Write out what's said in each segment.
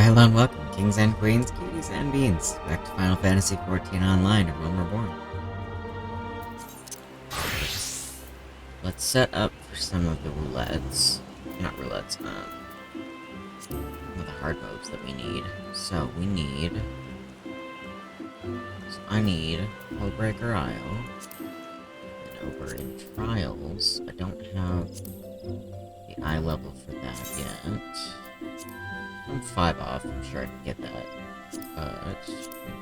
hello and welcome, kings and queens, cuties and beans, back to Final Fantasy XIV Online and Realm Reborn. Let's set up for some of the roulettes. Not roulettes, the hard moves that we need. So I need Hellbreaker Isle. And over in Trials, I don't have the eye level for that yet. I'm 5 off, I'm sure I can get that. But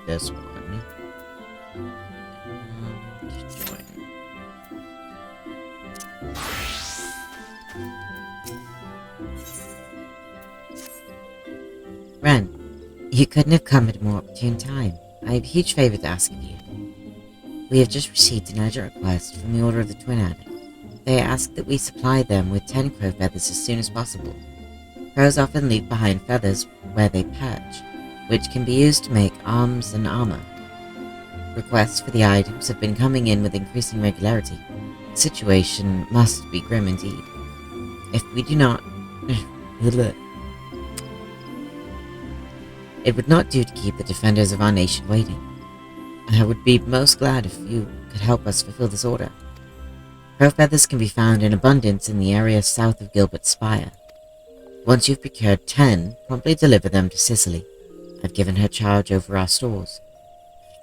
this one. And join. Ren, you couldn't have come at a more opportune time. I have a huge favor to ask of you. We have just received an urgent request from the Order of the Twin Adder. They ask that we supply them with 10 crow feathers as soon as possible. Crows often leave behind feathers where they perch, which can be used to make arms and armor. Requests for the items have been coming in with increasing regularity. The situation must be grim indeed. If we do not... It would not do to keep the defenders of our nation waiting. I would be most glad if you could help us fulfill this order. Crow feathers can be found in abundance in the area south of Gilbert's Spire. Once you've procured 10, promptly deliver them to Cicely. I've given her charge over our stores.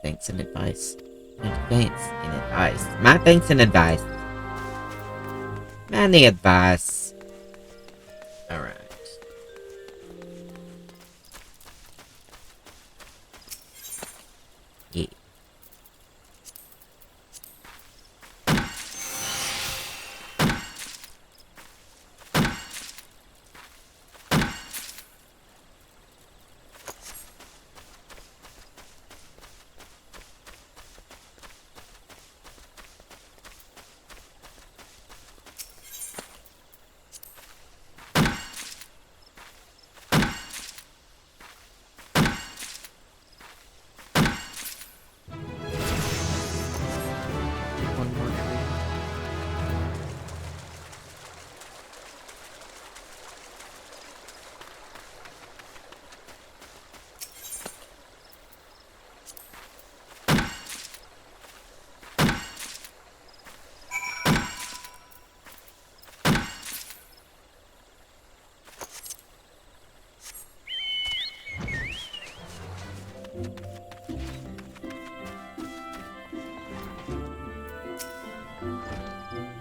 Thanks and advice. My thanks and advice. Many advice. Alright. Yeah. One more tree.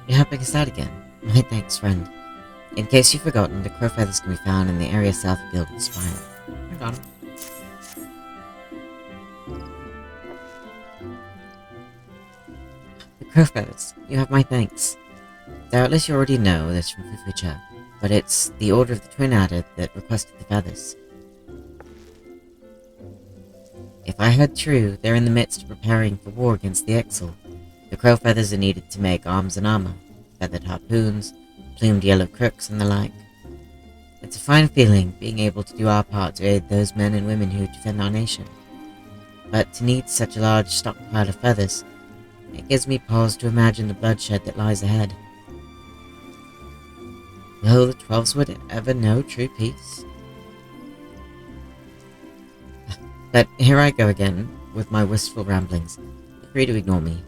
You're helping us out again. My thanks, friend. In case you've forgotten, the crow feathers can be found in the area south of Gilbert's Spire. I got 'em. The crow feathers. You have my thanks. Doubtless you already know this from Fufucha, but it's the Order of the Twin Adder that requested the feathers. If I heard true, they're in the midst of preparing for war against the Exil. The crow feathers are needed to make arms and armor, feathered harpoons, plumed yellow crooks, and the like. It's a fine feeling, being able to do our part to aid those men and women who defend our nation. But to need such a large stockpile of feathers, it gives me pause to imagine the bloodshed that lies ahead. Will the 12s would ever know true peace? But here I go again, with my wistful ramblings. Feel free to ignore me.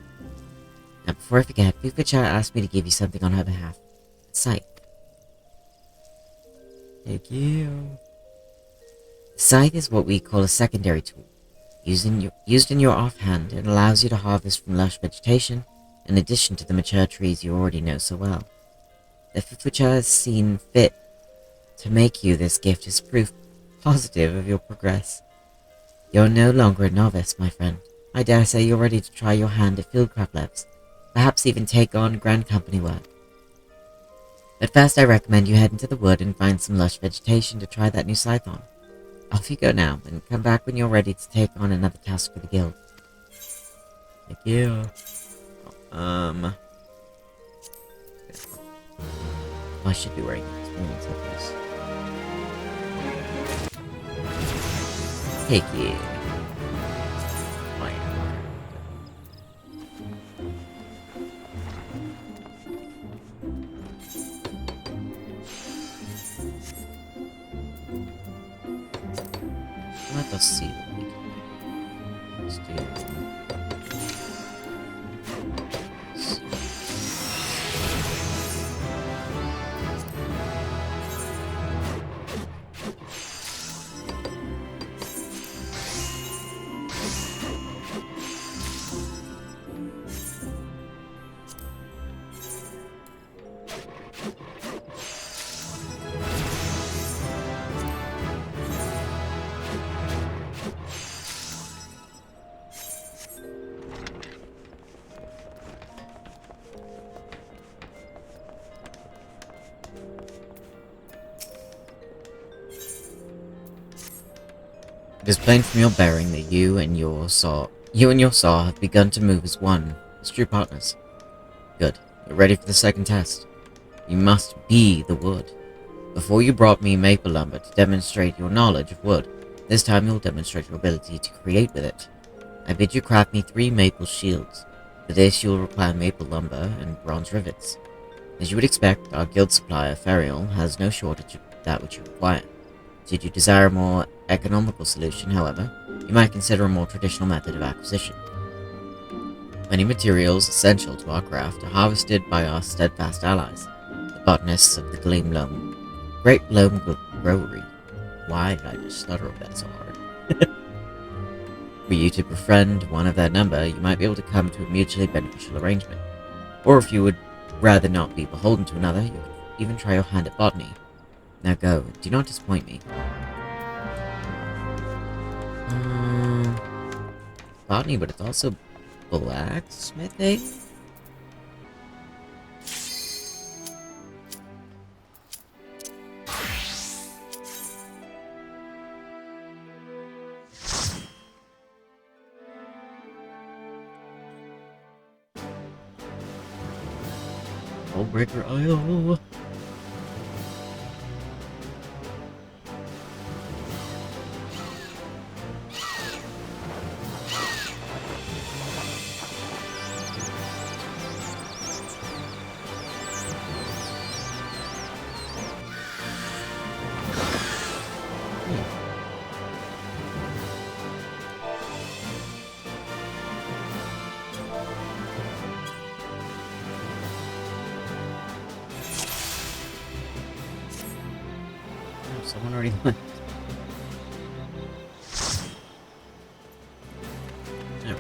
Now, before I forget, Fufucha asked me to give you something on her behalf. Scythe. Thank you. The scythe is what we call a secondary tool. Used in your offhand, it allows you to harvest from lush vegetation, in addition to the mature trees you already know so well. The Fufucha has seen fit to make you this gift is proof positive of your progress. You're no longer a novice, my friend. I dare say you're ready to try your hand at fieldcraft levels. Perhaps even take on grand company work. But first I recommend you head into the wood and find some lush vegetation to try that new scythe on. Off you go now, and come back when you're ready to take on another task for the guild. Thank you. I should be wearing experience at least. Take you. Let us see what we can do. Let's do this. It is plain from your bearing that you and your saw have begun to move as one, as true partners. Good. You're ready for the second test. You must be the wood. Before you brought me maple lumber to demonstrate your knowledge of wood. This time you'll demonstrate your ability to create with it. I bid you craft me 3 maple shields. For this you will require maple lumber and bronze rivets. As you would expect, our guild supplier, Ferial, has no shortage of that which you require. Should you desire a more economical solution, however, you might consider a more traditional method of acquisition. Many materials essential to our craft are harvested by our steadfast allies, the botanists of the Great Loam Growery. Why did I just stutter a bit so hard? Were you to befriend one of their number, you might be able to come to a mutually beneficial arrangement. Or if you would rather not be beholden to another, you could even try your hand at botany. Now go, do not disappoint me. Botany, but it's also blacksmithing? Breaker Isle. Someone already went. No.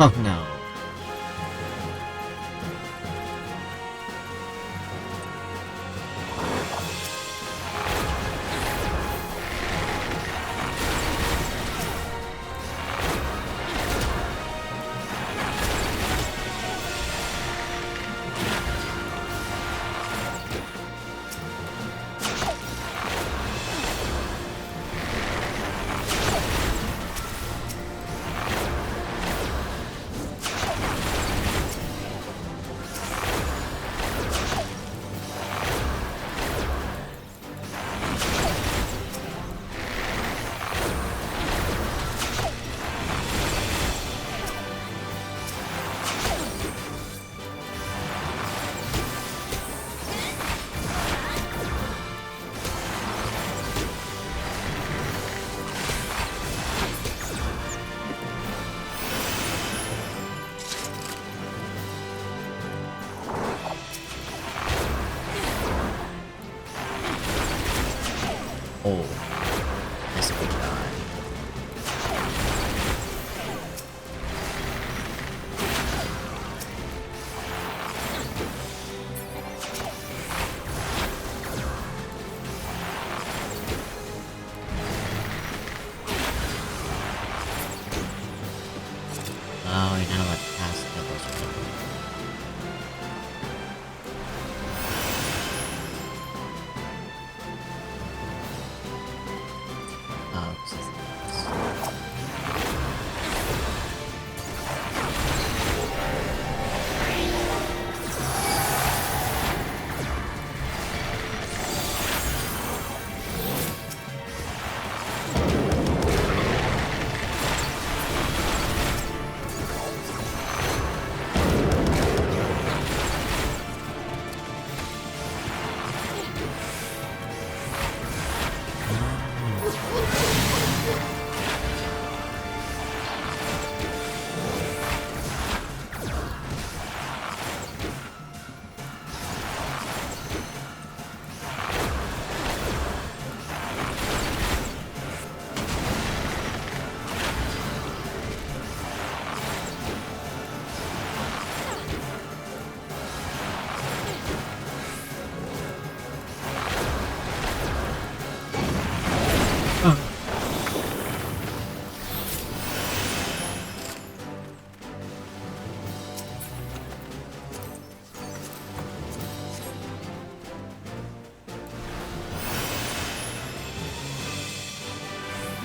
Oh no. Oh, that's a good guy. Oh, you're not allowed to pass kill those people. Oh, 'cause it's-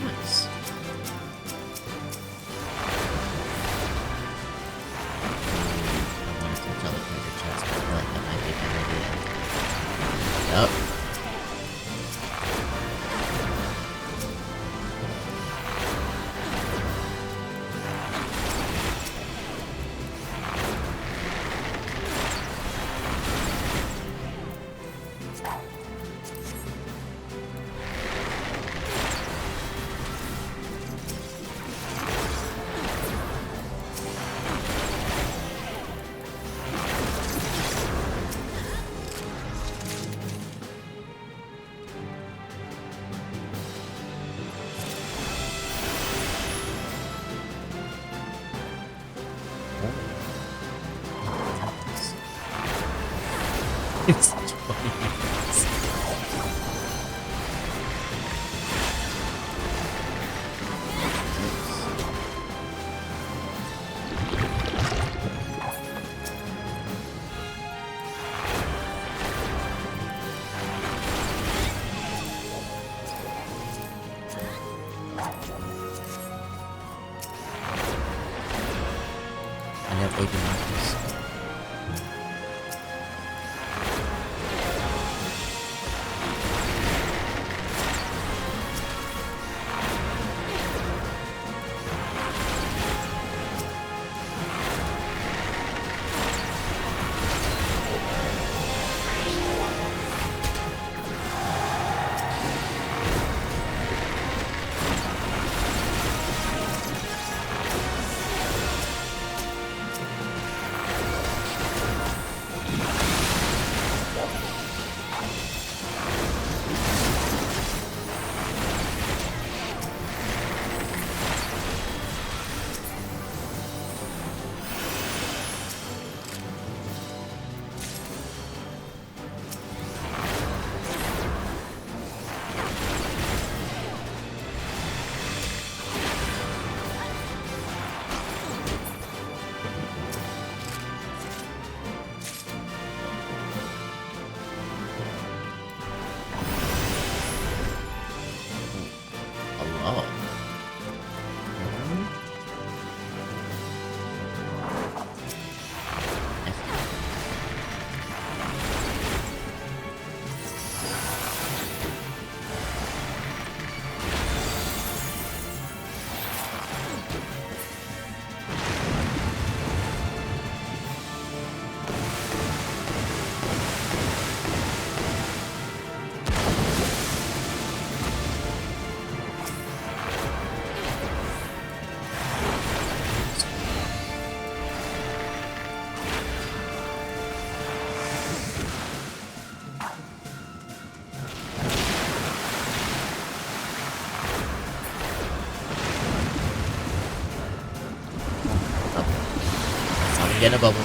Nice. I wanted to tell the treasure chest, but I feel like that might be a better idea. Yup. It's such funny memes. I love baby monkeys. Hello. Get a bubble.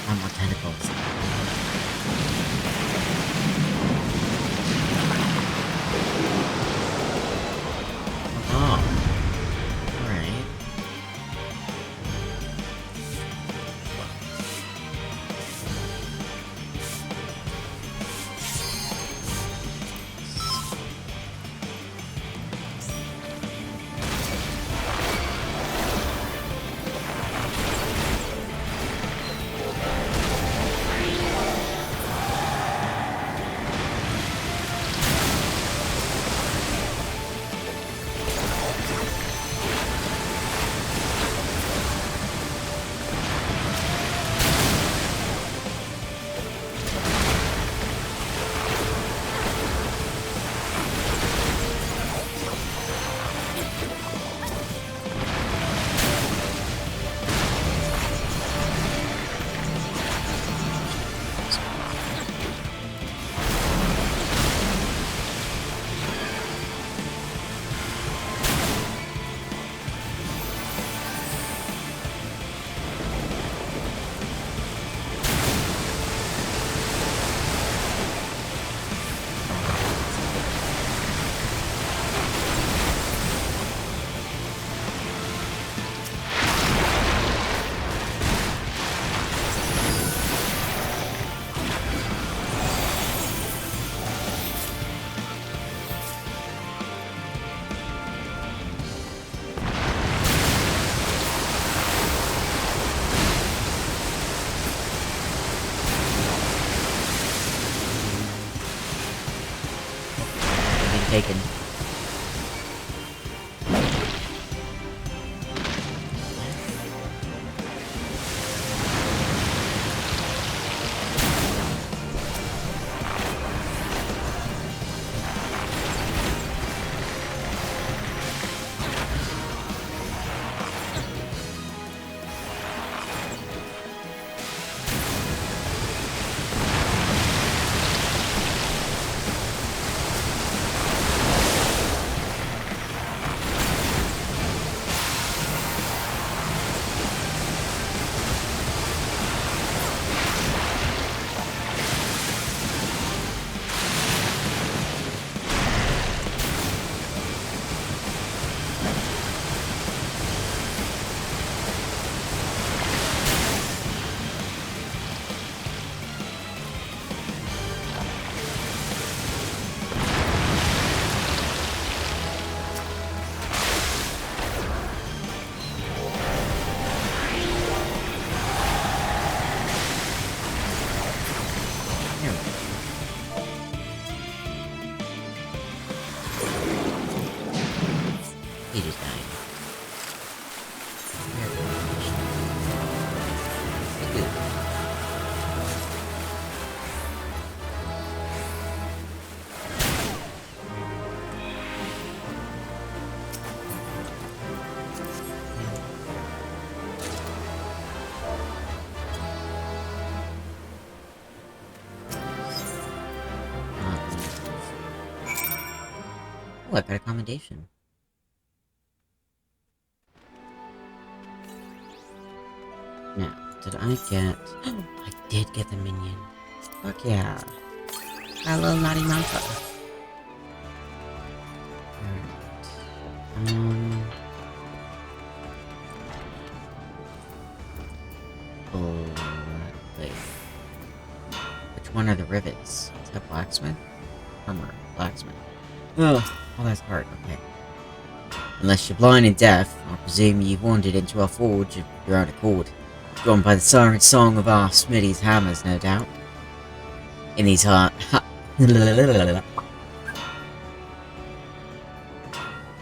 More tentacles. Oh. Alright. Taken. Oh, I got a commendation. Now, did I get... I did get the minion. Fuck yeah. Hello, Naughty Manta. Alright. Oh, wait. Which one are the rivets? Is that blacksmith? Armor. Blacksmith. Oh, that's hard. Okay. Unless you're blind and deaf, I presume you've wandered into our forge of your own accord. Drawn by the siren song of our smithy's hammers, no doubt. In these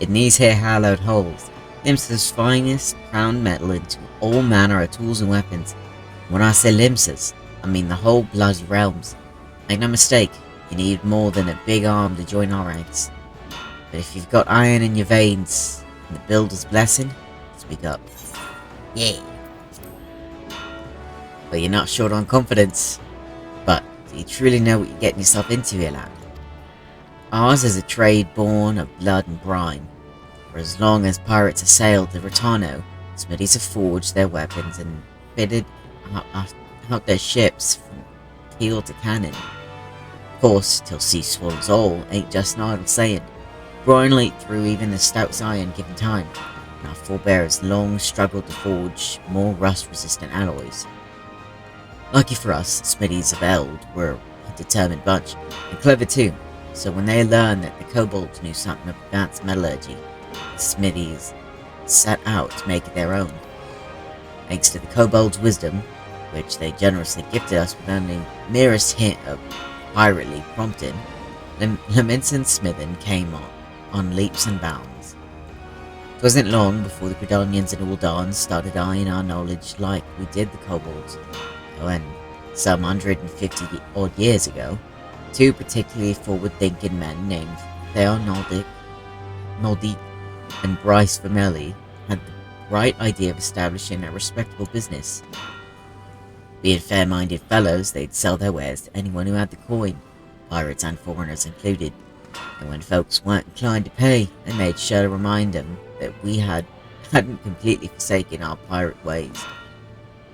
in these here hallowed holes, Limsa's finest crowned metal into all manner of tools and weapons. When I say Limsa's, I mean the whole bloody realms. Make no mistake, you need more than a big arm to join our ranks. But if you've got iron in your veins and the builder's blessing, speak up. Yeah. But you're not short on confidence. But do you truly know what you're getting yourself into here, lad? Ours is a trade born of blood and brine. For as long as pirates assailed the Rotano, smithies have forged their weapons and fitted out their ships from keel to cannon. Of course, till sea swallows all ain't just an idle saying. Brine leaked through even the stoutest iron given time, and our forebears long struggled to forge more rust-resistant alloys. Lucky for us, smithies of Eld were a determined bunch, and clever too, so when they learned that the kobolds knew something of advanced metallurgy, the smithies set out to make it their own. Thanks to the kobolds' wisdom, which they generously gifted us with only merest hint of pirately prompting, Lamenton Smithen came on leaps and bounds. It wasn't long before the Gridonians and Uldans started eyeing our knowledge like we did the kobolds. When, some 150 odd years ago, two particularly forward-thinking men named Theo Noldi and Bryce Vermelli had the bright idea of establishing a respectable business. Being fair-minded fellows, they'd sell their wares to anyone who had the coin, pirates and foreigners included, and when folks weren't inclined to pay, they made sure to remind them that we hadn't completely forsaken our pirate ways.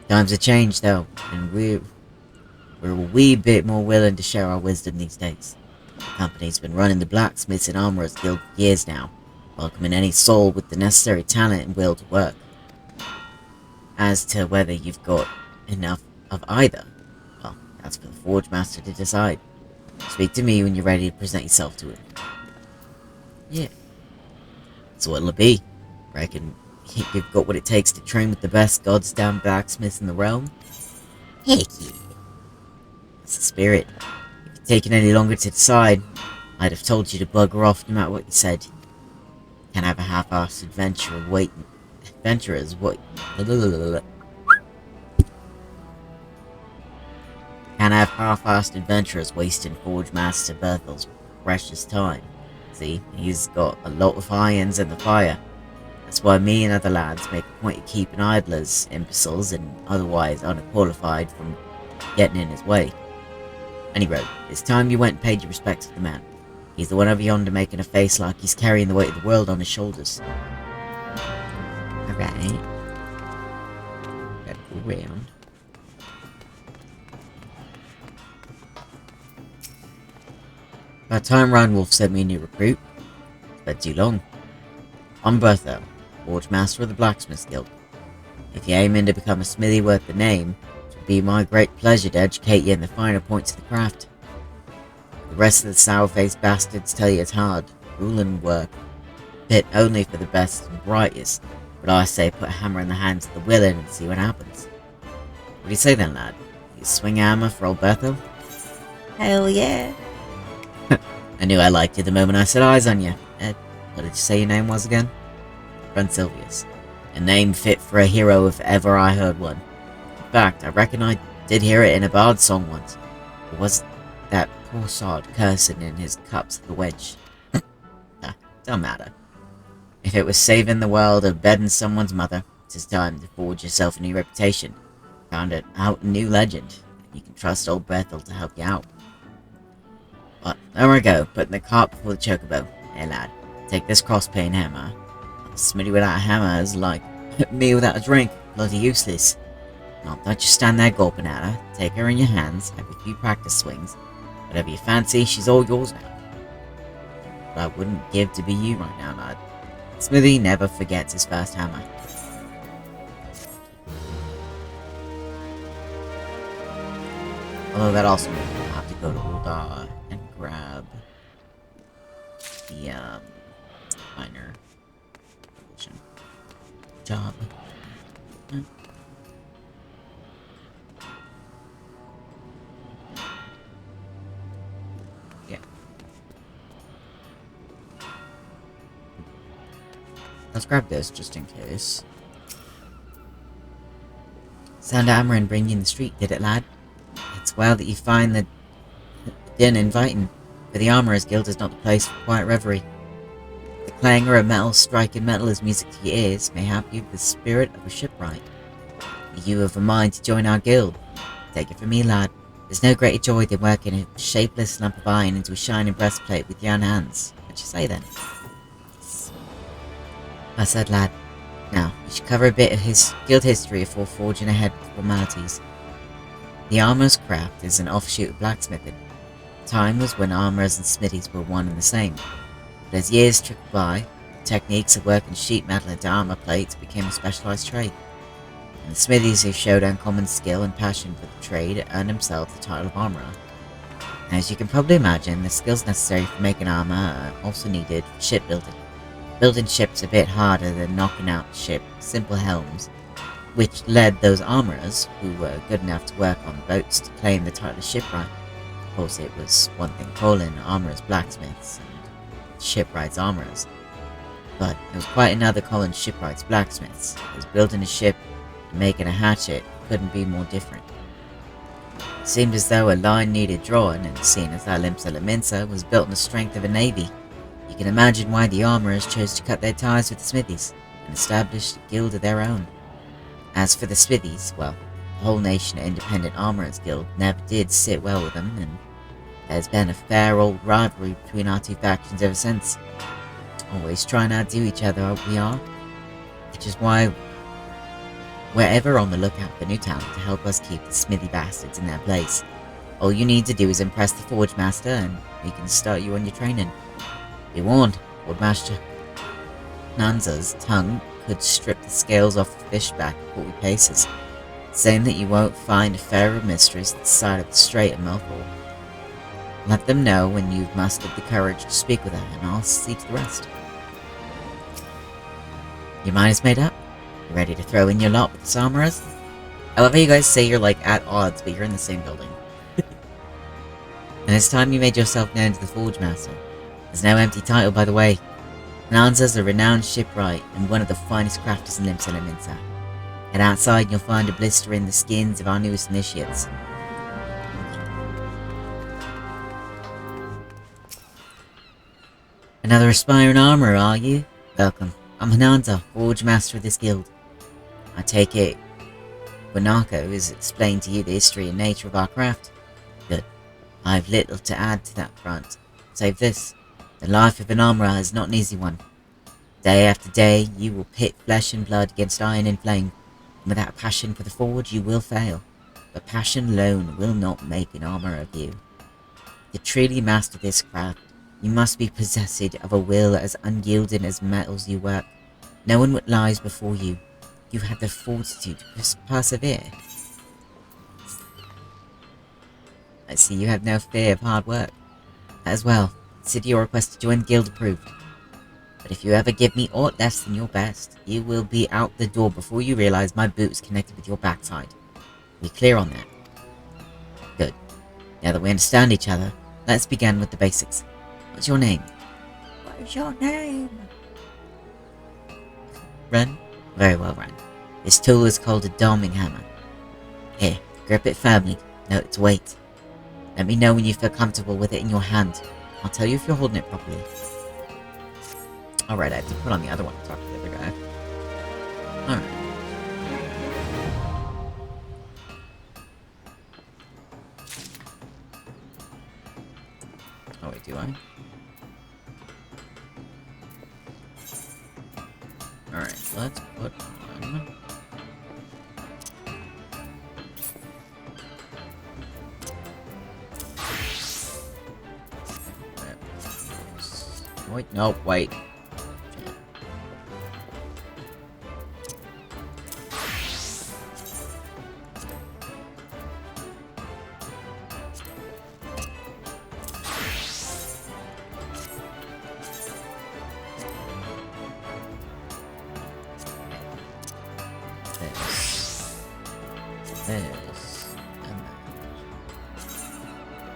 Times have changed though, and we're a wee bit more willing to share our wisdom these days. The company's been running the Blacksmiths and Armourers Guild for years now, welcoming any soul with the necessary talent and will to work. As to whether you've got enough of either, well, that's for the Forge Master to decide. Speak to me when you're ready to present yourself to him. Yeah. So what'll it be? Reckon you've got what it takes to train with the best goddamn blacksmiths in the realm? Heck yeah. That's the spirit. If you're taking any longer to decide, I'd have told you to bugger off no matter what you said. Can't have a half-assed adventurers wasting Forge Master Berthel's precious time. See, he's got a lot of irons in the fire. That's why me and other lads make a point of keeping idlers, imbeciles, and otherwise unqualified from getting in his way. Anyway, it's time you went and paid your respects to the man. He's the one over yonder making a face like he's carrying the weight of the world on his shoulders. Alright. Gotta go around. About time Rhinewolf sent me a new recruit. It's been too long. I'm Bertho, Forge Master of the Blacksmiths Guild. If you're aiming to become a smithy worth the name, it would be my great pleasure to educate you in the finer points of the craft. The rest of the sour-faced bastards tell you it's hard, ruling work, fit only for the best and brightest, but I say put a hammer in the hands of the willing and see what happens. What do you say then, lad? You swing a hammer for old Bertho? Hell yeah! I knew I liked you the moment I set eyes on you. What did you say your name was again? Friend Sylvius. A name fit for a hero if ever I heard one. In fact, I reckon I did hear it in a bard song once. It was that poor sod cursing in his cups of the wedge. Don't matter. If it was saving the world or bedding someone's mother, it's time to forge yourself a new reputation. Found it out a new legend. You can trust old Berthel to help you out. But there I go, putting the cart before the chocobo. Hey lad, Take this crossplane hammer. A smithy without a hammer is like me without a drink. Bloody useless. Now, don't just stand there gulping at her. Take her in your hands, have a few practice swings. Whatever you fancy, she's all yours now. But I wouldn't give to be you right now, lad. Smithy never forgets his first hammer. Although that also means we'll have to go to Uldar and grab the minor job. Yeah. Let's grab this just in case. Sound armor and bring you in the street, did it, lad? It's well that you find the din inviting, for the Armourers Guild is not the place for quiet reverie. The clangor of metal striking metal as music to your ears may have you the spirit of a shipwright. You have a mind to join our guild. Take it from me, lad. There's no greater joy than working a shapeless lump of iron into a shining breastplate with your own hands. What'd you say then? I said, lad. Now, we should cover a bit of his guild history before forging ahead with formalities. The armourer's craft is an offshoot of blacksmithing. Time was when armourers and smithies were one and the same. But as years trickled by, the techniques of working sheet metal into armour plates became a specialised trade. And the smithies who showed uncommon skill and passion for the trade earned themselves the title of armourer. As you can probably imagine, the skills necessary for making armour are also needed for shipbuilding. Building ships a bit harder than knocking out simple helms, which led those armourers, who were good enough to work on boats, to claim the title of shipwright. Of course, it was one thing calling armourers blacksmiths and shipwrights armourers, but it was quite another calling shipwrights blacksmiths, because building a ship and making a hatchet couldn't be more different. It seemed as though a line needed drawing, and seeing as that Limsa Laminsa was built on the strength of a navy, you can imagine why the armourers chose to cut their ties with the smithies and established a guild of their own. As for the smithies, well, the whole nation of Independent Armourers Guild never did sit well with them, and there's been a fair old rivalry between our two factions ever since. Always trying to outdo each other, we are. Which is why we're ever on the lookout for new talent to help us keep the smithy bastards in their place. All you need to do is impress the Forge Master, and we can start you on your training. Be warned, Forge Master Nanza's tongue could strip the scales off the fish back 40 paces, saying that you won't find a fairer mistress this side of the strait of Melthor. Let them know when you've mustered the courage to speak with her, and I'll see to the rest. Your mind is made up? You ready to throw in your lot with the armourers? I love how you guys say you're like at odds, but you're in the same building. And it's time you made yourself known to the Forge Master. There's no empty title, by the way. Nanza's a renowned shipwright and one of the finest crafters in Limsa Laminsa. Head outside and you'll find a blister in the skins of our newest initiates. Another aspiring armourer, are you? Welcome. I'm Hananza, Forge Master of this guild. I take it Wanako has explained to you the history and nature of our craft. Good. I have little to add to that front, save this. The life of an armourer is not an easy one. Day after day, you will pit flesh and blood against iron and flame, and without passion for the forge, you will fail. But passion alone will not make an armourer of you. To truly master this craft, you must be possessed of a will as unyielding as metals you work. Knowing what lies before you, you have the fortitude to persevere. I see you have no fear of hard work. As well, consider your request to join the guild approved. But if you ever give me aught less than your best, you will be out the door before you realise my boot is connected with your backside. Be clear on that. Good. Now that we understand each other, let's begin with the basics. What's your name? What is your name? Ren? Very well, Ren. This tool is called a doming hammer. Here, grip it firmly. Note its weight. Let me know when you feel comfortable with it in your hand. I'll tell you if you're holding it properly. Alright, I have to put on the other one to talk to the other guy. Alright. Oh wait, do I? Alright, let's put on... Wait, no, wait. This, and then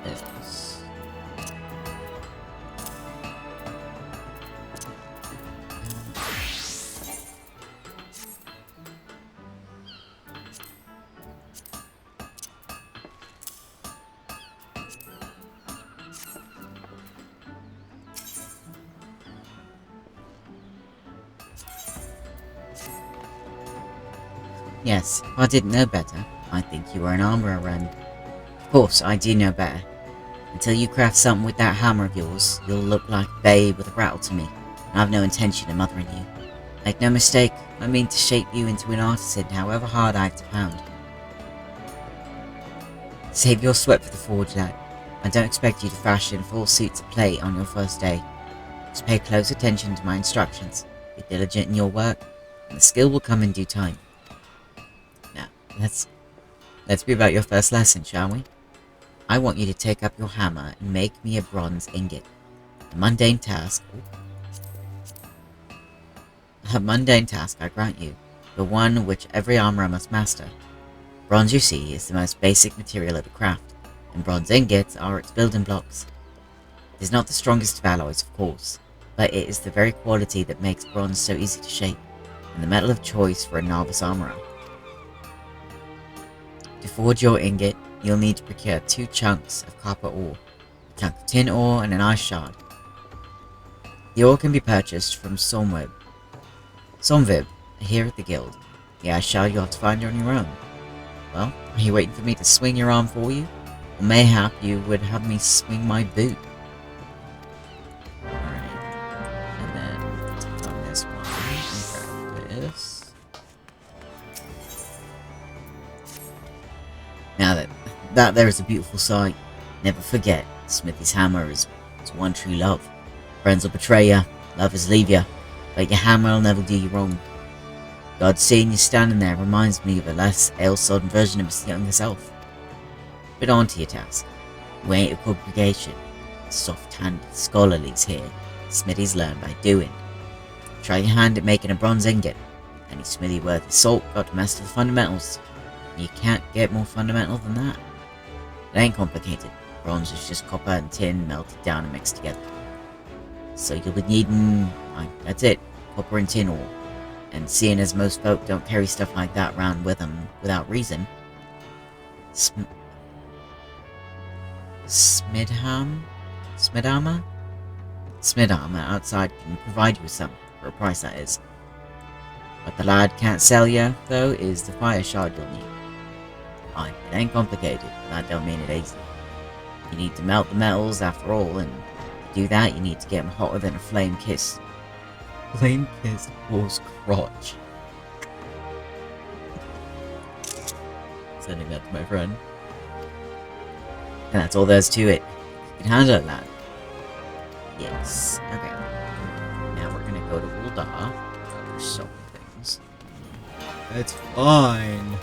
this. Yes, if I didn't know better, I'd think you were an armorer, and of course I do know better. Until you craft something with that hammer of yours, you'll look like a babe with a rattle to me, and I've no intention of mothering you. Make no mistake, I mean to shape you into an artisan, however hard I have to pound. Save your sweat for the forge, lad. I don't expect you to fashion full suits of plate on your first day. Just pay close attention to my instructions, be diligent in your work, and the skill will come in due time. Now, let's be about your first lesson, shall we? I want you to take up your hammer and make me a bronze ingot. A mundane task, I grant you, but one which every armorer must master. Bronze, you see, is the most basic material of the craft, and bronze ingots are its building blocks. It is not the strongest of alloys, of course, but it is the very quality that makes bronze so easy to shape, and the metal of choice for a novice armorer. To forge your ingot, you'll need to procure 2 chunks of copper ore, a chunk of tin ore, and an ice shard. The ore can be purchased from Somvib, here at the guild. The ice shard you'll have to find on your own. Well, are you waiting for me to swing your arm for you? Or mayhap you would have me swing my boot? Alright. And then on this one, and grab this. Now that there is a beautiful sight, never forget, Smithy's hammer is one true love. Friends will betray you, lovers leave you, but your hammer will never do you wrong. God seeing you standing there reminds me of a less ale-sodden version of his younger self. But on to your task. You ain't a congregation. Soft-handed scholarlies here. Smithies learn by doing. Try your hand at making a bronze ingot. Any smithy worth his salt got to master the fundamentals. You can't get more fundamental than that. It ain't complicated. Bronze is just copper and tin melted down and mixed together. So you'll be needing... that's it. Copper and tin ore. And seeing as most folk don't carry stuff like that around with them without reason, Smidhammer outside can provide you with some, for a price that is. What the lad can't sell you, though, is the fire shard you'll need. It ain't complicated, but that don't mean it easy. You need to melt the metals after all, and to do that you need to get them hotter than a flame kiss. Flame-kissed horse crotch. Sending that to my friend. And that's all there's to it. You can handle it, lad. Yes. Okay. Now we're gonna go to Uldar. For so many things. It's fine.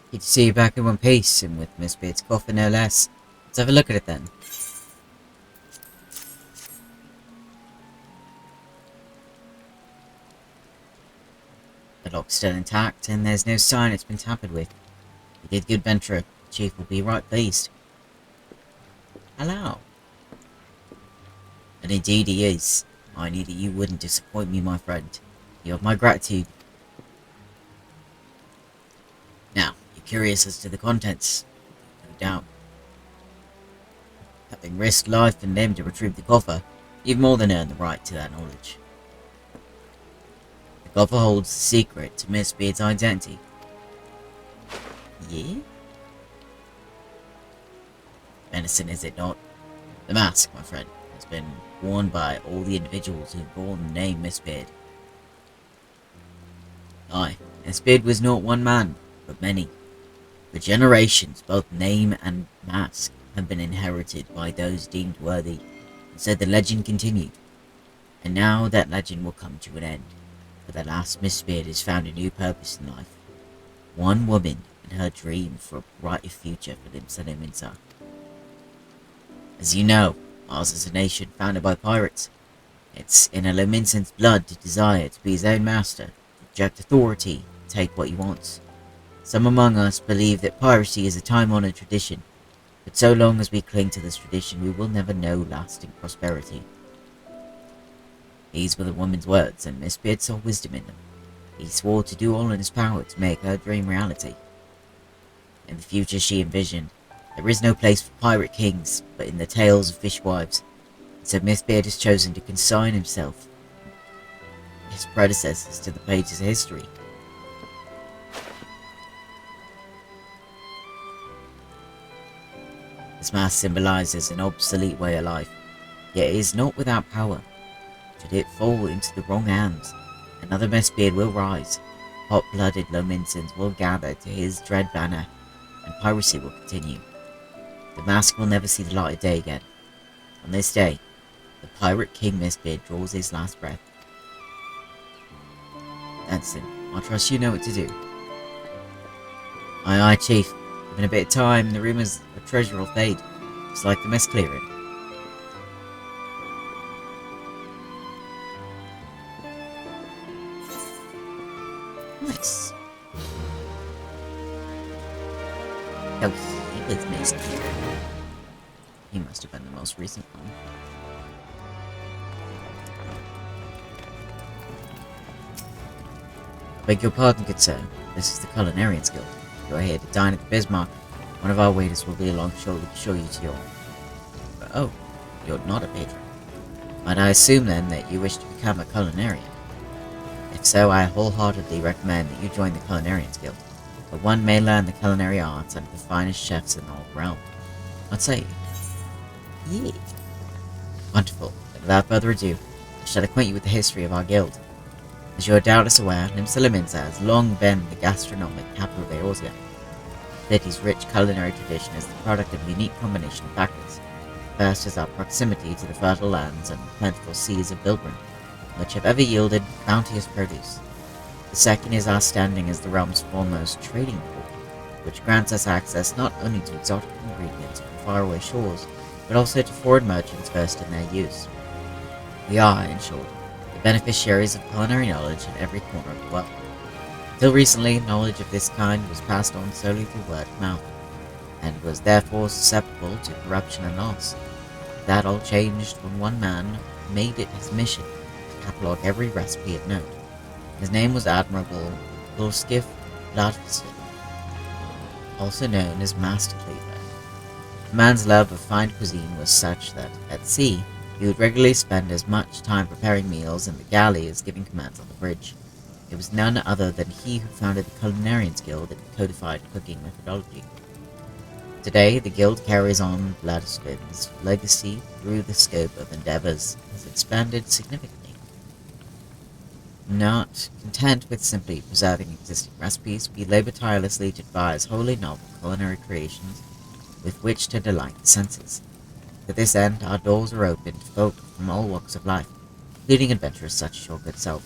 Good to see you back in one piece, and with Miss Beard's coffin no less. Let's have a look at it then. The lock's still intact, and there's no sign it's been tampered with. You did good venture. The chief will be right pleased. Hello. And indeed he is. I knew that you wouldn't disappoint me, my friend. You have my gratitude. Now, you're curious as to the contents. No doubt. Having risked life and limb to retrieve the coffer, you've more than earned the right to that knowledge. The coffer holds the secret to Miss Beard's identity. Yeah? menacing, is it not? The mask, my friend, has been worn by all the individuals who bore the name Mistbeard. Aye, Mistbeard was not one man, but many. For generations, both name and mask have been inherited by those deemed worthy, and so the legend continued. And now that legend will come to an end, for the last Mistbeard has found a new purpose in life. One woman and her dream for a brighter future for Limsa. As you know, ours is a nation founded by pirates. It's in a Lominsan's blood to desire to be his own master, to reject authority, take what he wants. Some among us believe that piracy is a time-honored tradition, but so long as we cling to this tradition, we will never know lasting prosperity. These were the woman's words, and Mistbeard saw wisdom in them. He swore to do all in his power to make her dream reality. In the future she envisioned, there is no place for pirate kings, but in the tales of fishwives, so Mistbeard has chosen to consign himself, his predecessors, to the pages of history. This mask symbolizes an obsolete way of life, yet it is not without power. Should it fall into the wrong hands, another Mistbeard will rise. Hot-blooded Lominsans will gather to his dread banner, and piracy will continue. The mask will never see the light of day again. On this day, the pirate king Mistbeard draws his last breath. Anson, I trust you know what to do. Aye, chief. Given a bit of time, the rumours of treasure will fade, just like the mist clearing. Nice. Oh, he was mist clearing. He must have been the most recent one. Beg your pardon, good sir. This is the Culinarians Guild. You are here to dine at the Bismarck. One of our waiters will be along shortly to show you to your... Oh, you're not a patron. Might I assume then that you wish to become a culinarian? If so, I wholeheartedly recommend that you join the Culinarians Guild, where one may learn the culinary arts under the finest chefs in the whole realm. What say you? Yeah. Wonderful. Then without further ado, I shall acquaint you with the history of our guild. As you are doubtless aware, Limsa has long been the gastronomic capital of Eorzea. The city's rich culinary tradition is the product of a unique combination of factors. First is our proximity to the fertile lands and plentiful seas of Bilbrin, which have ever yielded bounteous produce. The second is our standing as the realm's foremost trading port, which grants us access not only to exotic ingredients from faraway shores, but also to foreign merchants versed in their use. We are, in short, the beneficiaries of culinary knowledge in every corner of the world. Until recently, knowledge of this kind was passed on solely through word of mouth, and was therefore susceptible to corruption and loss. That all changed when one man made it his mission to catalogue every recipe of note. His name was Admirable Lorskif Ladvsson, also known as Master Cleaver. The man's love of fine cuisine was such that, at sea, he would regularly spend as much time preparing meals in the galley as giving commands on the bridge. It was none other than he who founded the Culinarians Guild and codified cooking methodology. Today, the guild carries on Vladislav's legacy through the scope of endeavors has expanded significantly. Not content with simply preserving existing recipes, we labor tirelessly to devise wholly novel culinary creations with which to delight the senses. To this end, our doors are open to folk from all walks of life, including adventurers such as your good self.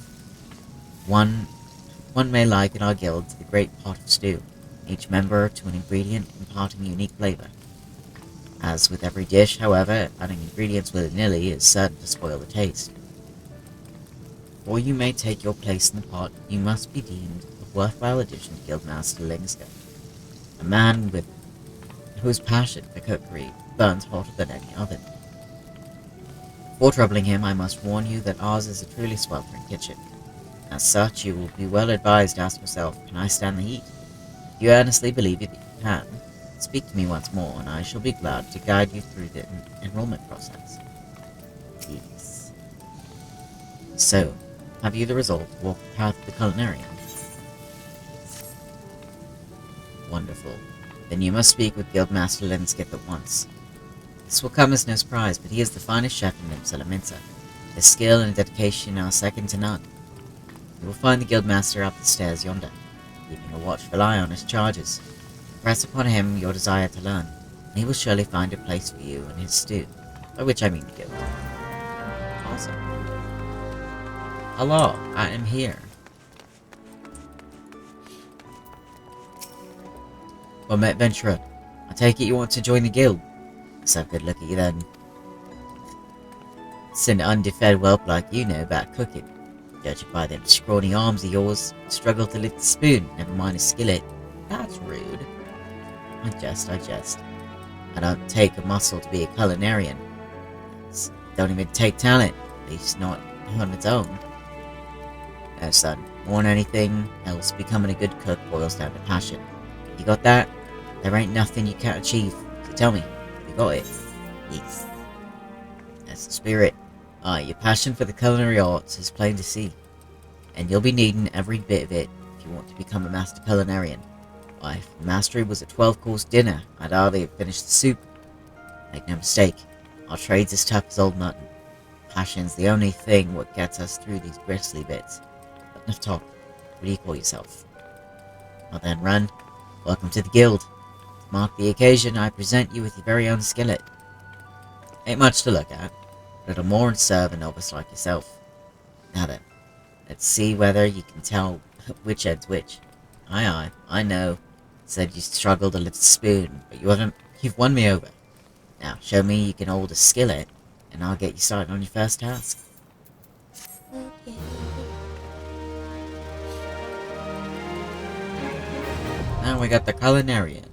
One may liken our guild to the great pot of stew, each member to an ingredient imparting unique flavor. As with every dish, however, adding ingredients willy-nilly is certain to spoil the taste. Before you may take your place in the pot, you must be deemed a worthwhile addition to Guildmaster Lingska, a man whose passion for cookery burns hotter than any oven. Before troubling him, I must warn you that ours is a truly sweltering kitchen. As such, you will be well advised to ask yourself, can I stand the heat? If you earnestly believe that you can, speak to me once more, and I shall be glad to guide you through the enrollment process. Yes. So, have you the resolve to walk the path of the culinarian? Wonderful. Then you must speak with Guildmaster Linskip at once. This will come as no surprise, but he is the finest chef in Limsa. His skill and dedication are second to none. You will find the guildmaster up the stairs yonder, keeping a watchful eye on his charges. Press upon him your desire to learn, and he will surely find a place for you in his stew, by which I mean the guild. Awesome. Hello, I am here. Well met, adventurer. I take it you want to join the guild. Let's have a good look at you then. It's an underfed whelp like you know about cooking. Judging by them scrawny arms of yours, struggle to lift the spoon, never mind a skillet. That's rude. I jest. I don't take a muscle to be a culinarian. Don't even take talent, at least not on its own. No, son, more than anything else, becoming a good cook boils down to passion. You got that? There ain't nothing you can't achieve, so tell me, you got it? Yes. That's the spirit. Aye, your passion for the culinary arts is plain to see, and you'll be needing every bit of it if you want to become a master culinarian. Why, if mastery was a 12-course dinner, I'd hardly have finished the soup. Make no mistake, our trade's as tough as old mutton. Passion's the only thing what gets us through these bristly bits. But enough talk. What do you call yourself? Well then, run. Welcome to the guild. To mark the occasion, I present you with your very own skillet. Ain't much to look at. Little more and serve a novice like yourself. Now then, let's see whether you can tell which end's which. Aye, I know. Said you struggled to lift a spoon, but you've won me over. Now, show me you can hold a skillet, and I'll get you started on your first task. Okay. Now we got the culinarian.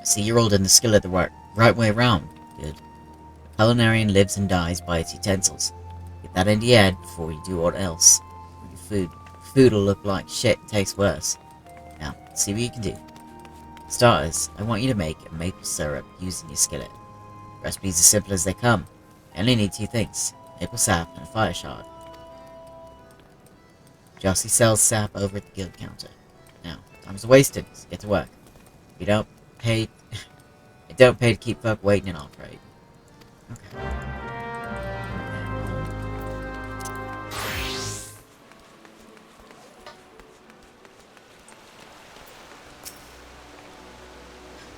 See, you're holding the skillet the right way around. Good. The culinarian lives and dies by its utensils. Get that in your head before you do aught else. Your food will look like shit and taste worse. Now, see what you can do. For starters, I want you to make a maple syrup using your skillet. Recipes as simple as they come. You only need two things: maple sap and a fire shard. Jossie sells sap over at the guild counter. Now, time's wasted, so get to work. If you don't pay to keep folk waiting in our trade. Okay.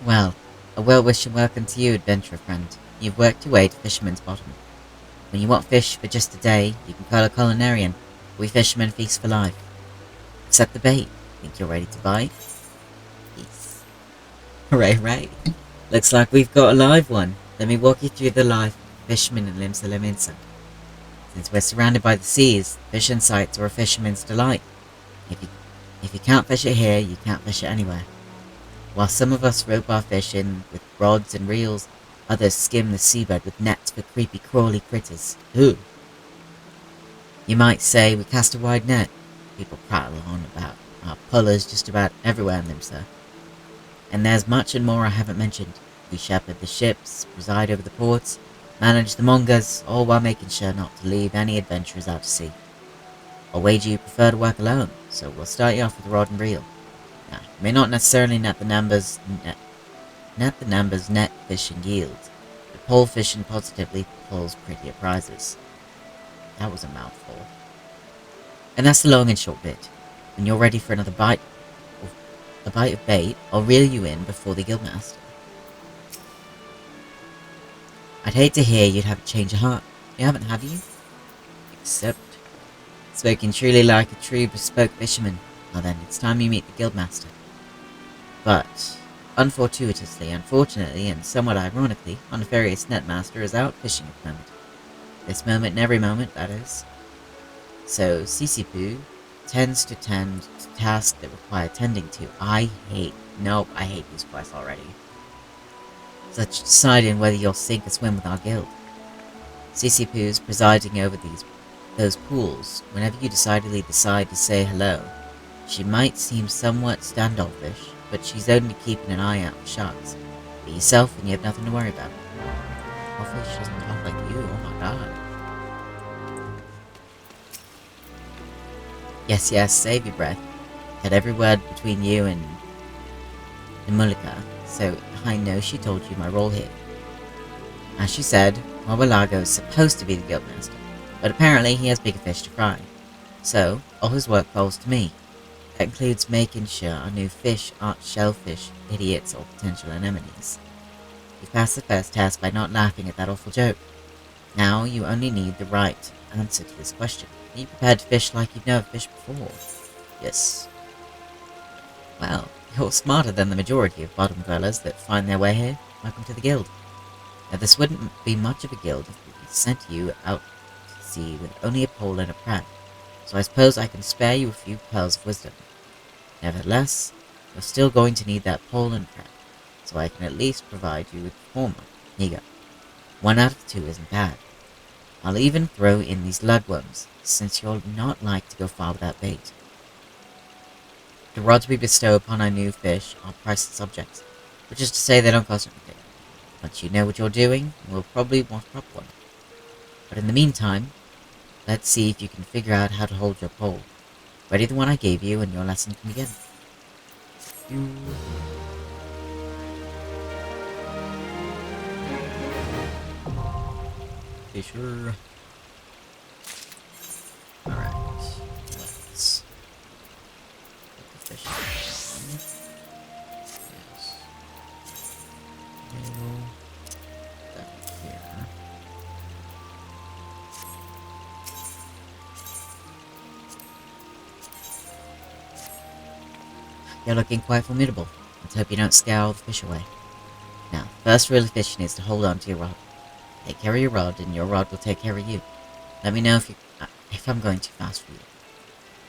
Well, a well-wishing welcome to you, adventurer friend. You've worked your way to Fisherman's Bottom. When you want fish for just a day, you can call a culinarian. We fishermen feast for life. Accept the bait. Think you're ready to bite? Peace. Hooray. Looks like we've got a live one. Let me walk you through the life of fishermen in Limsa. Since we're surrounded by the seas, fishing sites are a fisherman's delight. If you can't fish it here, you can't fish it anywhere. While some of us rope our fish in with rods and reels, others skim the seabed with nets for creepy crawly critters. Ooh. You might say we cast a wide net. People prattle on about our pullers just about everywhere in Limsa. And there's much and more I haven't mentioned. We shepherd the ships, preside over the ports, manage the mongas, all while making sure not to leave any adventurers out to sea. I'll wager you prefer to work alone, so we'll start you off with a rod and reel. Now, you may not necessarily net the numbers net fishing yields, but pole fishing positively pulls prettier prizes. That was a mouthful. And that's the long and short bit. When you're ready for another bite of bait, I'll reel you in before the guildmaster. I'd hate to hear you'd have a change of heart. You haven't, have you? Except, spoken truly like a true bespoke fisherman. Well then, it's time you meet the guildmaster. But, unfortuitously, unfortunately, and somewhat ironically, our nefarious netmaster is out fishing at the moment. This moment and every moment, that is. So, Sisipu tends to tend to tasks that require tending to. I hate these quests already. Such deciding whether you'll sink or swim with our guild. Sisipu's presiding over these those pools, whenever you decidedly decide to say hello, she might seem somewhat standoffish, but she's only keeping an eye out for sharks. Be yourself and you have nothing to worry about. Hopefully she doesn't talk like you, oh my god. Yes, yes, save your breath. Had every word between you and Mulika, so I know she told you my role here. As she said, Mobalago is supposed to be the guildmaster, but apparently he has bigger fish to fry. So, all his work falls to me. That includes making sure our new fish aren't shellfish, idiots, or potential anemones. You passed the first test by not laughing at that awful joke. Now you only need the right answer to this question. Are you prepared to fish like you've never fished before? Yes. Well, you're smarter than the majority of bottom dwellers that find their way here. Welcome to the guild. Now this wouldn't be much of a guild if we sent you out to sea with only a pole and a pratt, so I suppose I can spare you a few pearls of wisdom. Nevertheless, you're still going to need that pole and pratt, so I can at least provide you with the former. Here you go. 1 out of 2 isn't bad. I'll even throw in these lugworms, since you'll not like to go far without bait. The rods we bestow upon our new fish are priceless objects, which is to say they don't cost anything. Once you know what you're doing, you'll probably want a proper one. But in the meantime, let's see if you can figure out how to hold your pole. Ready the one I gave you and your lesson can begin. Fisher. Alright. Let's put the fish in. Yes. Down here. You're looking quite formidable. Let's hope you don't scare all the fish away. Now, the first rule of fishing is to hold on to your rod. Take care of your rod, and your rod will take care of you. Let me know if I'm going too fast for you.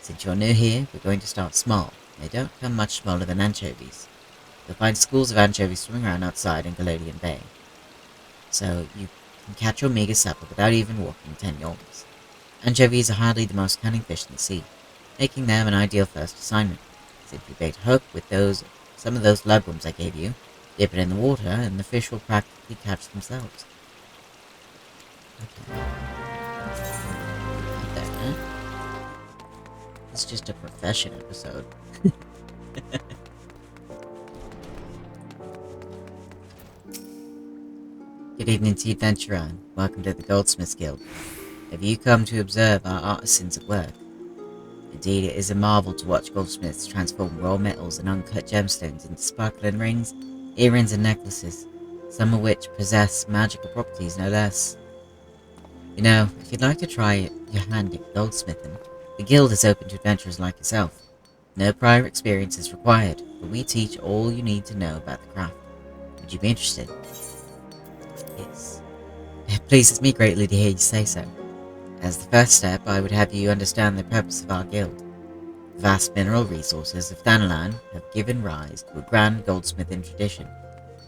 Since you're new here, we're going to start small. They don't come much smaller than anchovies. You'll find schools of anchovies swimming around outside in Galodian Bay. So you can catch your meager supper without even walking 10 yards. Anchovies are hardly the most cunning fish in the sea, making them an ideal first assignment. Simply bait a hook with some of those lugworms I gave you, dip it in the water, and the fish will practically catch themselves. Okay. Not that, huh? It's just a profession episode. Good evening to you, adventurer, and welcome to the Goldsmiths Guild. Have you come to observe our artisans at work? Indeed, it is a marvel to watch goldsmiths transform raw metals and uncut gemstones into sparkling rings, earrings, and necklaces, some of which possess magical properties no less. You know, if you'd like to try your hand at goldsmithing, the guild is open to adventurers like yourself. No prior experience is required, but we teach all you need to know about the craft. Would you be interested? Yes. It pleases me greatly to hear you say so. As the first step, I would have you understand the purpose of our guild. The vast mineral resources of Thanalan have given rise to a grand goldsmithing tradition,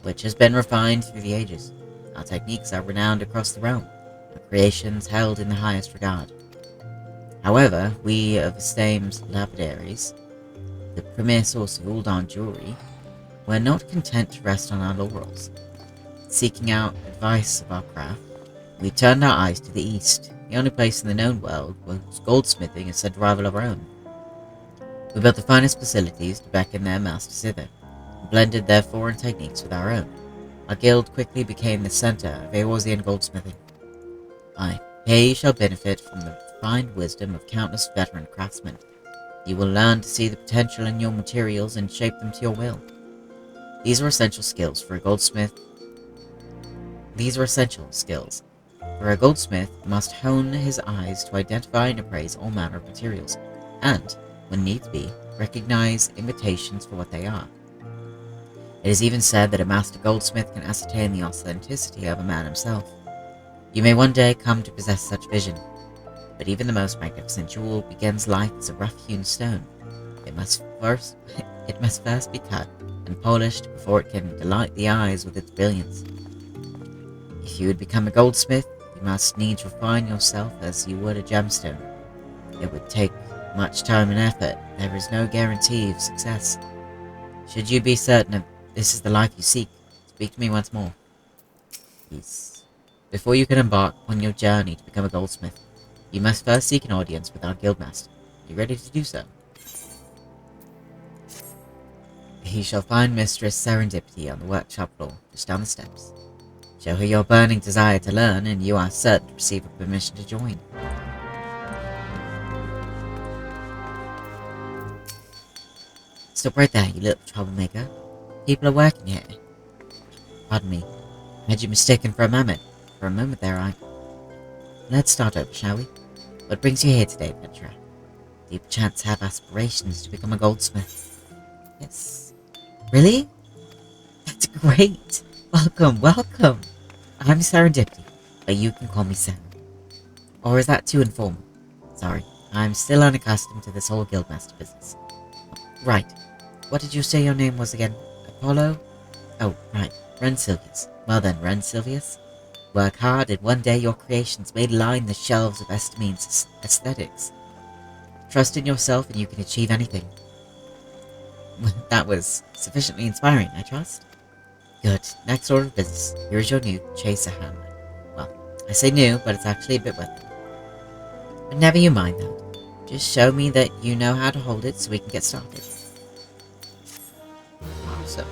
which has been refined through the ages. Our techniques are renowned across the realm, our creations held in the highest regard. However, we of Estame's lapidaries, the premier source of Uldan jewelry, were not content to rest on our laurels. Seeking out advice of our craft, we turned our eyes to the east, the only place in the known world where goldsmithing is said to rival our own. We built the finest facilities to beckon their masters hither, and blended their foreign techniques with our own. Our guild quickly became the centre of Eorzean goldsmithing. Aye, here you shall benefit from the refined wisdom of countless veteran craftsmen. You will learn to see the potential in your materials and shape them to your will. These are essential skills for a goldsmith. For a goldsmith must hone his eyes to identify and appraise all manner of materials, and, when needs be, recognize imitations for what they are. It is even said that a master goldsmith can ascertain the authenticity of a man himself. You may one day come to possess such vision, but even the most magnificent jewel begins life as a rough-hewn stone. It must first be cut and polished before it can delight the eyes with its brilliance. If you would become a goldsmith, You must needs refine yourself as you would a gemstone. It would take much time and effort. There is no guarantee of success. Should you be certain of this is the life you seek, speak to me once more. Please. Before you can embark upon your journey to become a goldsmith, you must first seek an audience with our guildmaster. Are you ready to do so? He shall find Mistress Serendipity on the workshop floor, just down the steps. Show her your burning desire to learn, and you are certain to receive a permission to join. Stop right there, you little troublemaker. People are working here. Pardon me. I had you mistaken for a mammoth. For a moment there, Let's start over, shall we? What brings you here today, adventurer? Do you perchance have aspirations to become a goldsmith? Yes. Really? That's great! Welcome, welcome! I'm Serendipity, but you can call me Sam. Or is that too informal? Sorry, I'm still unaccustomed to this whole guildmaster business. Right. What did you say your name was again? Apollo? Oh, right. Rensilvius. Well then, Rensilvius. Work hard, and one day your creations may line the shelves of Estamine's aesthetics. Trust in yourself, and you can achieve anything. That was sufficiently inspiring, I trust. Good. Next order of business. Here is your new chaser hammer. Well, I say new, but it's actually a bit with it. But never you mind that. Just show me that you know how to hold it so we can get started. Awesome.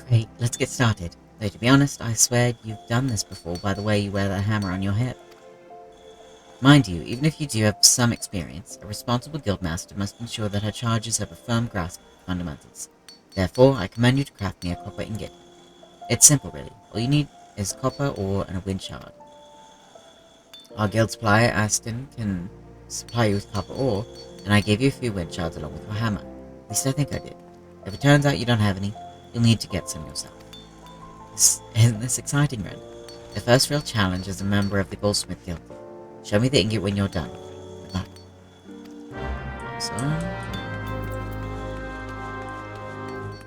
Great, let's get started. Though to be honest, I swear you've done this before by the way you wear that hammer on your hip. Mind you, even if you do have some experience, a responsible guildmaster must ensure that her charges have a firm grasp of the fundamentals. Therefore, I command you to craft me a copper ingot. It's simple, really. All you need is copper ore and a wind shard. Our guild supplier, Aston, can supply you with copper ore, and I gave you a few wind shards along with your hammer. At least I think I did. If it turns out you don't have any, you'll need to get some yourself. Isn't this exciting, Ren? The first real challenge as a member of the Goldsmith Guild. Show me the ingot when you're done. Good luck. Awesome.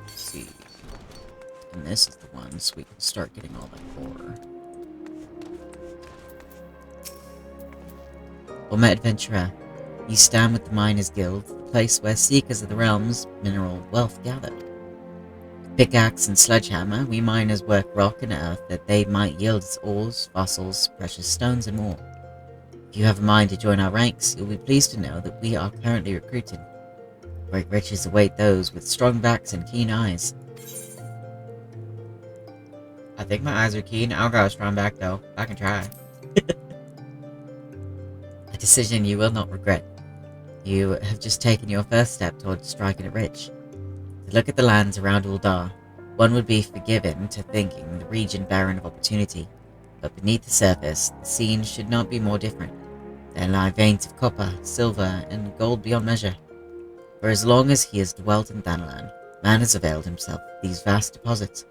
Let's see. And this is the one, so we can start getting all that ore. Former adventurer, you stand with the Miners Guild, the place where seekers of the realm's mineral wealth gather. Pickaxe and sledgehammer, we miners work rock and earth that they might yield as ores, fossils, precious stones, and more. If you have a mind to join our ranks, you'll be pleased to know that we are currently recruiting. Great riches await those with strong backs and keen eyes. I think my eyes are keen. I'll go strong back though. I can try. A decision you will not regret. You have just taken your first step towards striking it rich. To look at the lands around Uldar, one would be forgiven to thinking the region barren of opportunity, but beneath the surface, the scene should not be more different. There lie veins of copper, silver, and gold beyond measure. For as long as he has dwelt in Thanalan, man has availed himself of these vast deposits,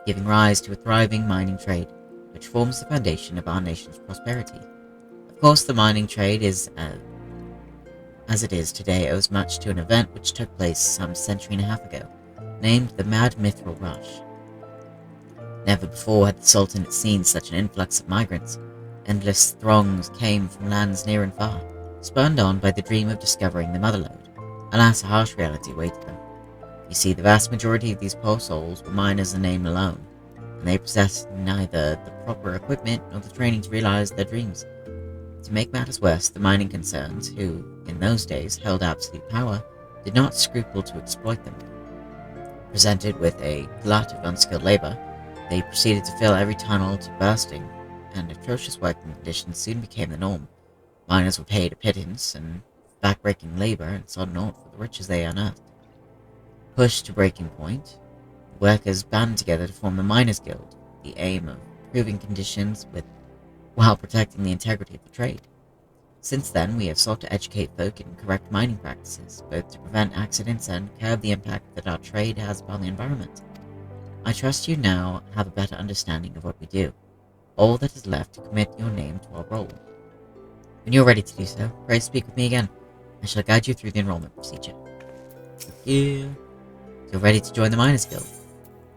giving rise to a thriving mining trade, which forms the foundation of our nation's prosperity. Of course, the mining trade is, as it is today, owes much to an event which took place some century and a half ago, named the Mad Mithril Rush. Never before had the Sultanate seen such an influx of migrants. Endless throngs came from lands near and far, spurred on by the dream of discovering the motherlode. Alas, a harsh reality awaited them. You see, the vast majority of these poor souls were miners in name alone, and they possessed neither the proper equipment nor the training to realize their dreams. To make matters worse, the mining concerns, who, in those days, held absolute power, did not scruple to exploit them. Presented with a glut of unskilled labor, they proceeded to fill every tunnel to bursting, and atrocious working conditions soon became the norm. Miners were paid a pittance, and backbreaking labor, and saw naught for the riches they unearthed. Pushed to breaking point, workers band together to form the Miners' Guild, the aim of improving conditions while protecting the integrity of the trade. Since then, we have sought to educate folk in correct mining practices, both to prevent accidents and curb the impact that our trade has upon the environment. I trust you now have a better understanding of what we do. All that is left to commit your name to our role. When you're ready to do so, pray speak with me again. I shall guide you through the enrollment procedure. Thank you. You're ready to join the Miners Guild?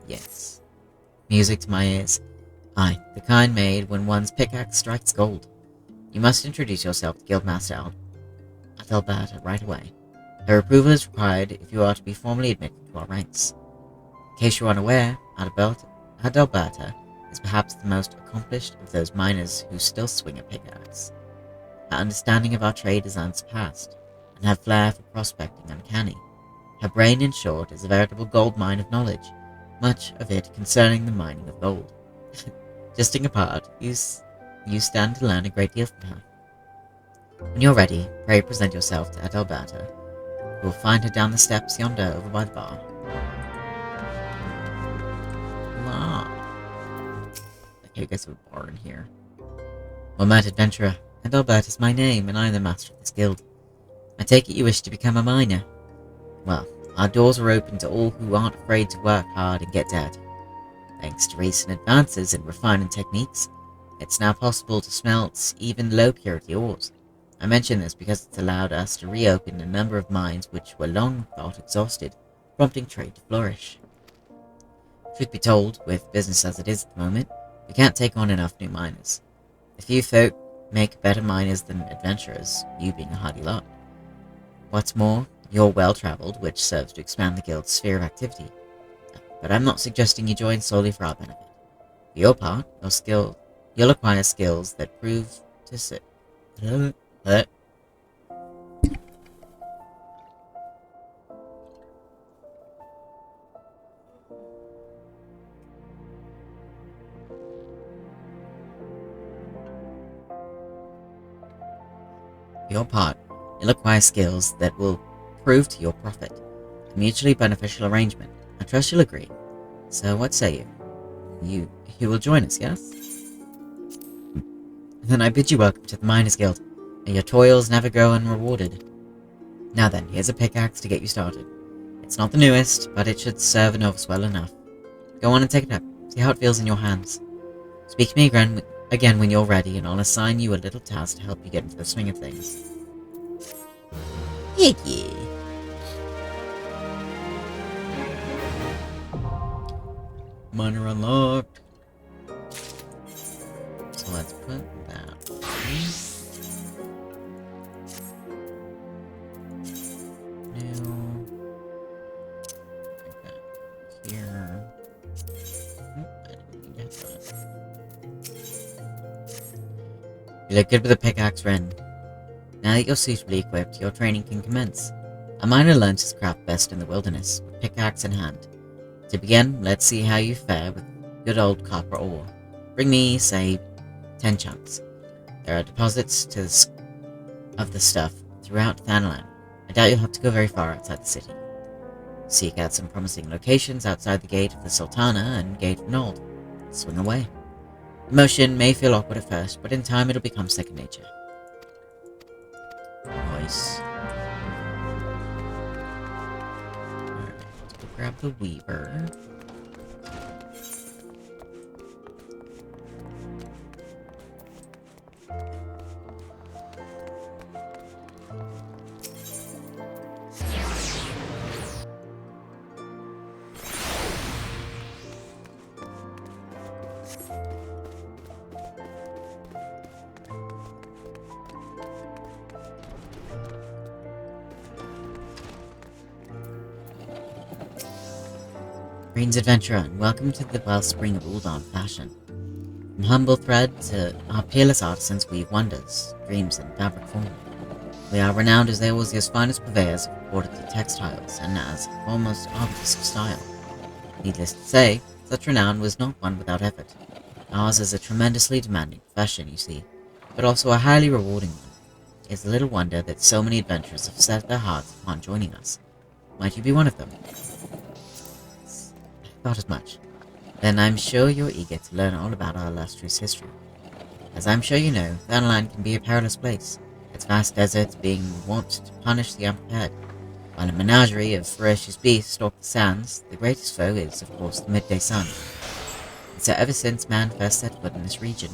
Yes. Music to my ears. Aye, the kind made when one's pickaxe strikes gold. You must introduce yourself to Guildmaster Adalberta right away. Her approval is required if you are to be formally admitted to our ranks. In case you're unaware, Adalberta is perhaps the most accomplished of those miners who still swing a pickaxe. Her understanding of our trade is unsurpassed, and her flair for prospecting uncanny. Her brain, in short, is a veritable gold mine of knowledge, much of it concerning the mining of gold. Jesting apart, you stand to learn a great deal from her. When you're ready, pray present yourself to Adalberta. You will find her down the steps yonder over by the bar. Wow. Okay, I guess we're bar in here. Well met, adventurer. Adalberta is my name, and I am the master of this guild. I take it you wish to become a miner. Well, our doors are open to all who aren't afraid to work hard and get dirty. Thanks to recent advances in refining techniques, it's now possible to smelt even low-purity ores. I mention this because it's allowed us to reopen a number of mines which were long thought exhausted, prompting trade to flourish. Truth be told, with business as it is at the moment, we can't take on enough new miners. A few folk make better miners than adventurers, you being a hardy lot. What's more, you're well-travelled, which serves to expand the guild's sphere of activity. But I'm not suggesting you join solely for our benefit. For your part, you'll acquire skills that prove to sit. For your part, you'll acquire skills that will prove to your profit. A mutually beneficial arrangement. I trust you'll agree. So what say you? You will join us, yes? Then I bid you welcome to the Miners Guild. May your toils never go unrewarded. Now then, here's a pickaxe to get you started. It's not the newest, but it should serve a novice well enough. Go on and take it up. See how it feels in your hands. Speak to me again when you're ready, and I'll assign you a little task to help you get into the swing of things. Heck yeah. Miner unlocked. So let's put that now. Put that here. I didn't get that. You look good with a pickaxe, Ren. Now that you're suitably equipped, your training can commence. A miner learns his craft best in the wilderness, with pickaxe in hand. To begin, let's see how you fare with good old copper ore. Bring me, say, 10 chunks. There are deposits of the stuff throughout Thanalan. I doubt you'll have to go very far outside the city. Seek out some promising locations outside the Gate of the Sultana and Gate of Nold. Swing away. The motion may feel awkward at first, but in time it'll become second nature. Nice. Alright, let's go grab the Weaver. Greetings, adventurer, and welcome to the wellspring of Uldan fashion. From humble thread to our peerless artisans weave wonders, dreams, and fabric form. We are renowned as Eorzea's finest purveyors of quality textiles, and as almost arbiters of style. Needless to say, such renown was not one without effort. Ours is a tremendously demanding profession, you see, but also a highly rewarding one. It's a little wonder that so many adventurers have set their hearts upon joining us. Might you be one of them? Thought as much. Then I'm sure you're eager to learn all about our illustrious history. As I'm sure you know, Thanalan can be a perilous place, its vast deserts being wont to punish the unprepared. While a menagerie of ferocious beasts stalk the sands, the greatest foe is, of course, the midday sun. And so ever since man first set foot in this region,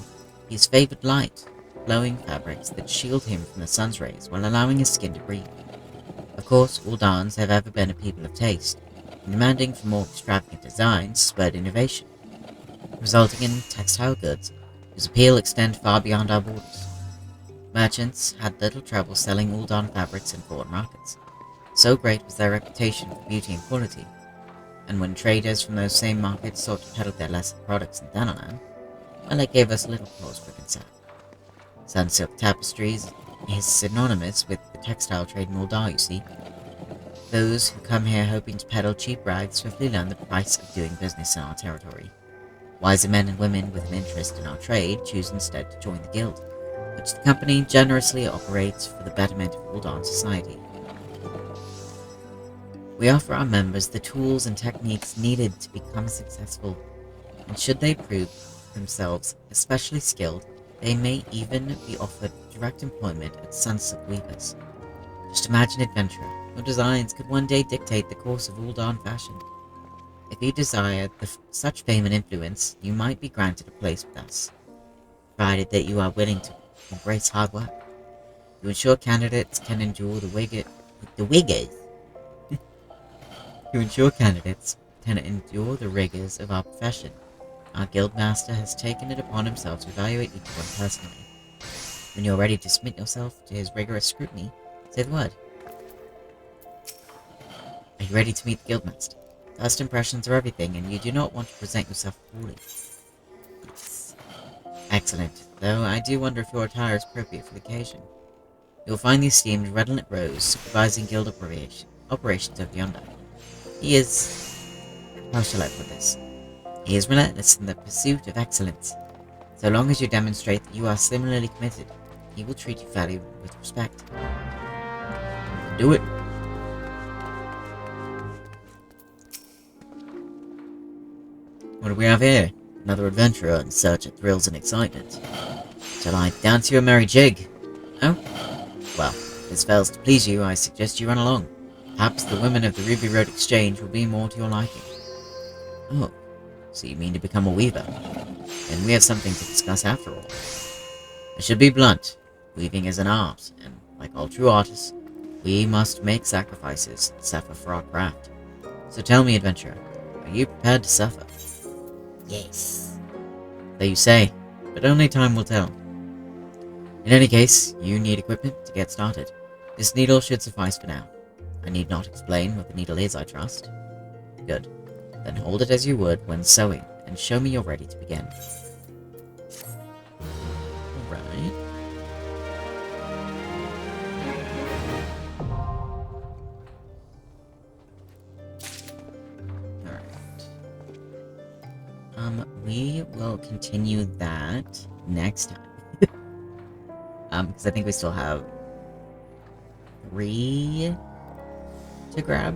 he has favored light, flowing fabrics that shield him from the sun's rays while allowing his skin to breathe. Of course, Uldans have ever been a people of taste, and demanding for more extravagant designs spurred innovation, resulting in textile goods whose appeal extend far beyond our borders. Merchants had little trouble selling Uldan fabrics in foreign markets. So great was their reputation for beauty and quality, and when traders from those same markets sought to peddle their lesser products in Thanalan, well, it gave us little pause for concern. Sun-silk tapestries is synonymous with the textile trade in Uldar, you see. Those who come here hoping to peddle cheap rags swiftly learn the price of doing business in our territory. Wiser men and women with an interest in our trade choose instead to join the guild, which the company generously operates for the betterment of Uldan society. We offer our members the tools and techniques needed to become successful, and should they prove themselves especially skilled, they may even be offered direct employment at Sunsilk Weavers. Just imagine adventurer, your designs could one day dictate the course of Uldan fashion. If you desire such fame and influence, you might be granted a place with us, provided that you are willing to embrace hard work. To ensure candidates can endure the rigors of our profession, our guildmaster has taken it upon himself to evaluate each one personally. When you're ready to submit yourself to his rigorous scrutiny, say the word. Are you ready to meet the guildmaster? First impressions are everything, and you do not want to present yourself poorly. Yes. Excellent, though I do wonder if your attire is appropriate for the occasion. You'll find the esteemed Redolent Rose supervising guild operations over yonder. He is... how shall I put this? He is relentless in the pursuit of excellence. So long as you demonstrate that you are similarly committed, he will treat you fairly with respect. Do it! What do we have here? Another adventurer in search of thrills and excitement. Shall I dance you a merry jig? Oh? Well, if this fails to please you, I suggest you run along. Perhaps the women of the Ruby Road Exchange will be more to your liking. Oh, so you mean to become a weaver? Then we have something to discuss after all. I should be blunt. Weaving is an art, and like all true artists, we must make sacrifices and suffer for our craft. So tell me, adventurer, are you prepared to suffer? Yes. So you say, but only time will tell. In any case, you need equipment to get started. This needle should suffice for now. I need not explain what the needle is, I trust. Good. Then hold it as you would when sewing, and show me you're ready to begin. Alright. We will continue that next time. Because I think we still have 3 to grab?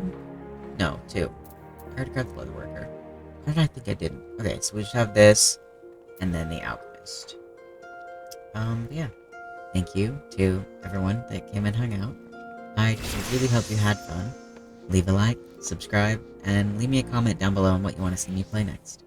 No, 2. I already grabbed the leatherworker. How did I think I didn't? Okay, so we just have this, and then the alchemist. But yeah. Thank you to everyone that came and hung out. I really hope you had fun. Leave a like, subscribe, and leave me a comment down below on what you want to see me play next.